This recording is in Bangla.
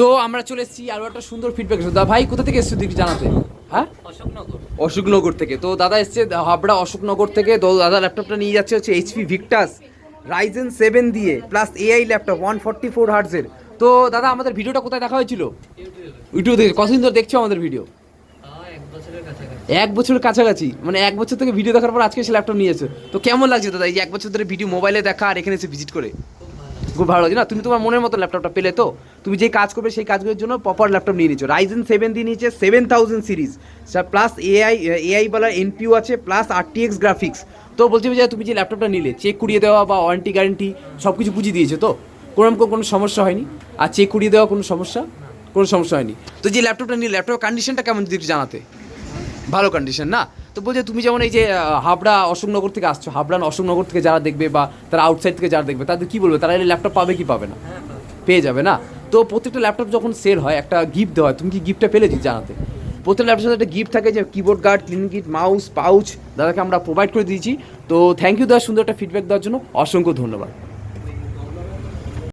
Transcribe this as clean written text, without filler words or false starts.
তো আমরা চলে এসেছি আরও একটা সুন্দর ফিডব্যাক। দাদা ভাই কোথা থেকে এসছো দিদি জানাতে? হ্যাঁ, অশোকনগর থেকে। তো দাদা এসছে হাবড়া অশোকনগর থেকে। তো দাদা ল্যাপটপটা নিয়ে যাচ্ছে হচ্ছে এইচপি ভিক্টাস রাইজেন 7 দিয়ে প্লাস এআই ল্যাপটপ 144 হার্টজের। তো দাদা আমাদের ভিডিওটা কোথায় দেখা হয়েছিল? ইউটিউব থেকে। কতদিন ধরে দেখছো আমাদের ভিডিও? 1 বছরের কাছাকাছি, মানে 1 বছর থেকে ভিডিও দেখার পর আজকে সে ল্যাপটপ নিয়েছে। তো কেমন লাগছে দাদা এই যে 1 বছর ধরে ভিডিও মোবাইলে দেখা আর এখানে এসে ভিজিট করে? খুব ভালো লাগছে না? তুমি তোমার মনের মতো ল্যাপটপটা পেলে তো? তুমি যে কাজ করবে সেই কাজগুলোর জন্য প্রপার ল্যাপটপ নিয়ে নিচ্ছ। রাইজেন 7 দিয়ে নিয়েছে 7000 সিরিজ, প্লাস এআই বলার এনপিউ আছে, প্লাস আরটিএক্স গ্রাফিক্স। তো বলছি যে তুমি যে ল্যাপটপটা নিলে চেক করিয়ে দেওয়া বা ওয়ারেন্টি গ্যারেন্টি সব কিছু বুঝিয়ে দিয়েছে তো? কোনো সমস্যা হয়নি? আর চেক করিয়ে দেওয়া কোনো সমস্যা হয়নি? তো যে ল্যাপটপটা নিলে ল্যাপটপের কন্ডিশনটা কেমন যদি একটু জানাতে? ভালো কন্ডিশন না? তো বলছে তুমি যেমন এই যে হাবড়া অশোকনগর থেকে আসছো, হাবড়া অশোকনগর থেকে যারা দেখবে বা তারা আউটসাইড থেকে যারা দেখবে তাদের কী বলবে, তারা এই ল্যাপটপ পাবে কি পাবে না? পেয়ে যাবে না? তো প্রত্যেকটা ল্যাপটপ যখন সেল হয় একটা গিফট দেওয়া হয়, তুমি কি গিফটটা পেলে জানাতে? প্রত্যেকটা ল্যাপটপের সাথে একটা গিফট থাকে, যে keyboard guard, clean kit, mouse, pouch দাদাকে আমরা প্রোভাইড করে দিয়েছি। তো থ্যাংক ইউ দাদা সুন্দর একটা ফিডব্যাক দেওয়ার জন্য, অসংখ্য ধন্যবাদ।